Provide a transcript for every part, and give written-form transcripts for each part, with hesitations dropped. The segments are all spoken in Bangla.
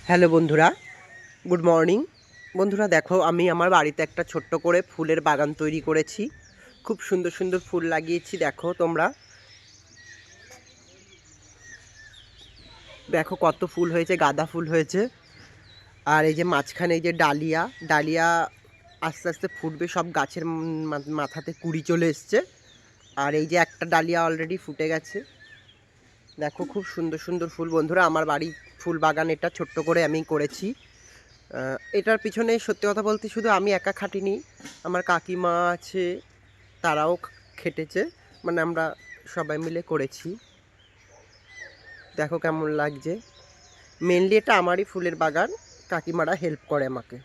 হ্যালো বন্ধুরা, গুড মর্নিং। বন্ধুরা দেখো, আমি আমার বাড়িতে একটা ছোট্ট করে ফুলের বাগান তৈরি করেছি। খুব সুন্দর সুন্দর ফুল লাগিয়েছি। দেখো তোমরা, দেখো কত ফুল হয়েছে, গাঁদা ফুল হয়েছে। আর এই যে মাঝখানে এই যে ডালিয়া ডালিয়া আস্তে আস্তে ফুটবে, সব গাছের মাথাতে কুড়ি চলে এসছে। আর এই যে একটা ডালিয়া অলরেডি ফুটে গেছে। দেখো খুব সুন্দর সুন্দর ফুল। বন্ধুরা, আমার বাড়ি ফুল বাগান এটা ছোট্ট করে আমি করেছি। এটার পিছনে সত্যি কথা বলতে শুধু আমি একা খাটিনি, আমার কাকিমা আছে, তারাও খেটেছে। মানে আমরা সবাই মিলে করেছি। দেখো কেমন লাগছে। মেনলি এটা আমারই ফুলের বাগান, কাকিমারা হেল্প করে আমাকে।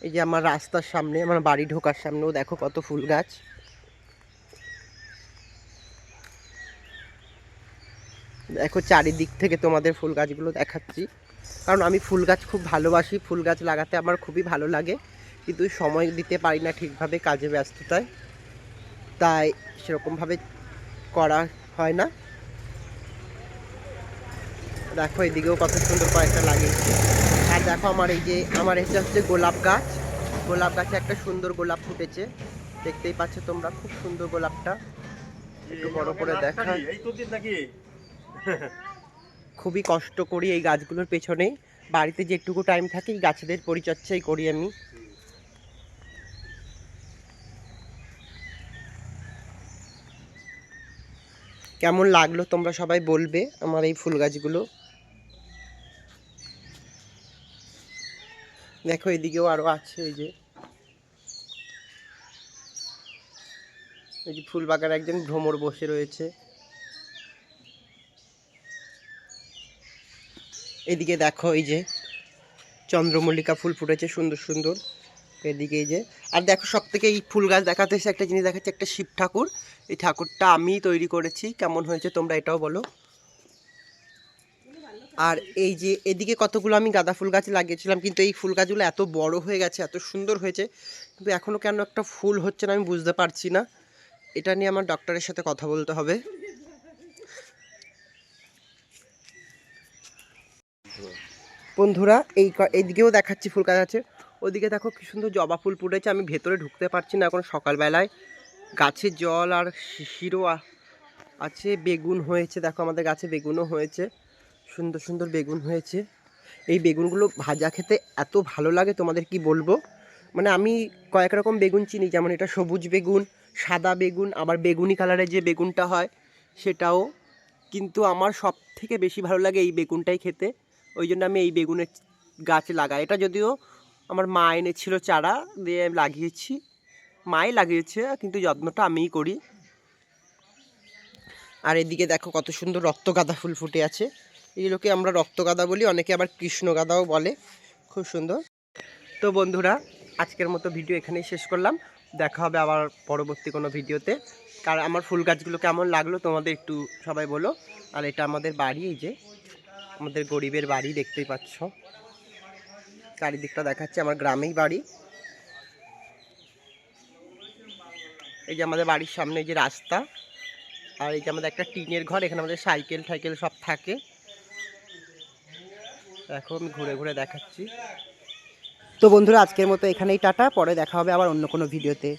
এই যে আমার রাস্তার সামনে, আমার বাড়ি ঢোকার সামনেও দেখো কত ফুল গাছ। দেখো চারিদিক থেকে তোমাদের ফুল গাছগুলো দেখাচ্ছি, কারণ আমি ফুল গাছ খুব ভালোবাসি। ফুল গাছ লাগাতে আমার খুবই ভালো লাগে, কিন্তু সময় দিতে পারি না ঠিকভাবে, কাজে ব্যস্ততায়, তাই সেরকমভাবে করা হয় না। দেখো এদিকেও কত সুন্দর কয়েকটা লাগিয়েছি। আর দেখো আমার এই যে এটা হচ্ছে গোলাপ গাছ। গোলাপ গাছে একটা সুন্দর গোলাপ ফুটেছে, দেখতেই পাচ্ছ তোমরা, খুব সুন্দর গোলাপটা। একটু বড় করে দেখা। খুবই কষ্ট করি এই গাছগুলোর পেছনে, বাড়িতে যেটুকু টাইম থাকে এই গাছেদের পরিচর্যাই করি আমি। কেমন লাগলো তোমরা সবাই বলবে আমার এই ফুল গাছগুলো। দেখো এদিকেও আরো আছে। এই যে ফুল বাগানে একজন ভ্রমর বসে রয়েছে। এদিকে দেখো এই যে চন্দ্রমল্লিকা ফুল ফুটেছে সুন্দর সুন্দর। এদিকে এই যে, আর দেখো সব থেকে এই ফুল গাছ দেখাতে এসে একটা জিনিস দেখাচ্ছে, একটা শিব ঠাকুর। এই ঠাকুরটা আমি তৈরি করেছি। কেমন হয়েছে তোমরা এটাও বলো। আর এই যে এদিকে কতগুলো আমি গাঁদা ফুল গাছ লাগিয়েছিলাম, কিন্তু এই ফুল গাছগুলো এত বড় হয়ে গেছে, এত সুন্দর হয়েছে, কিন্তু এখনও কেন একটা ফুল হচ্ছে না আমি বুঝতে পারছি না। এটা নিয়ে আমার ডক্টরের সাথে কথা বলতে হবে। বন্ধুরা এইদিকেও দেখাচ্ছি ফুল গাছ আছে। ওদিকে দেখো কি সুন্দর জবা ফুল ফুটেছে, আমি ভেতরে ঢুকতে পারছি না এখন সকালবেলায়। গাছে জল আর শিশিরও আছে। বেগুন হয়েছে, দেখো আমাদের গাছে বেগুনও হয়েছে, সুন্দর সুন্দর বেগুন হয়েছে। এই বেগুনগুলো ভাজা খেতে এত ভালো লাগে তোমাদের কি বলবো। মানে আমি কয়েক রকম বেগুন চিনি, যেমন এটা সবুজ বেগুন, সাদা বেগুন, আবার বেগুনি কালারের যে বেগুনটা হয় সেটাও, কিন্তু আমার সব থেকে বেশি ভালো লাগে এই বেগুনটাই খেতে। ওই জন্য আমি এই বেগুনের গাছ লাগাই। এটা যদিও আমার মা এনেছিল চারা দিয়ে লাগিয়েছি, মাই লাগিয়েছে, কিন্তু যত্নটা আমিই করি। আর এদিকে দেখো কত সুন্দর রক্তগাঁদা ফুল ফুটে আছে। এগুলোকে আমরা রক্তগাঁদা বলি, অনেকে আবার কৃষ্ণগাঁদাও বলে। খুব সুন্দর। তো বন্ধুরা, আজকের মতো ভিডিও এখানেই শেষ করলাম। দেখা হবে আবার পরবর্তী কোনো ভিডিওতে। কারণ আমার ফুল গাছগুলো কেমন লাগলো তোমাদের একটু সবাই বলো। আর এটা আমাদের বাড়ি, এই যে আমাদের গরিবের বাড়ি, দেখতেই পাচ্ছ। চারিদিকটা দেখাচ্ছে, আমার গ্রামেই বাড়ি। এই যে আমাদের বাড়ির সামনে এই যে রাস্তা, আর এই যে আমাদের একটা টিনের ঘর, এখানে আমাদের সাইকেল টাইকেল সব থাকে। দেখো আমি ঘুরে ঘুরে দেখাচ্ছি। তো বন্ধুরা, আজকের মতো এখানেই টাটা, পরে দেখা হবে আবার অন্য কোনো ভিডিওতে।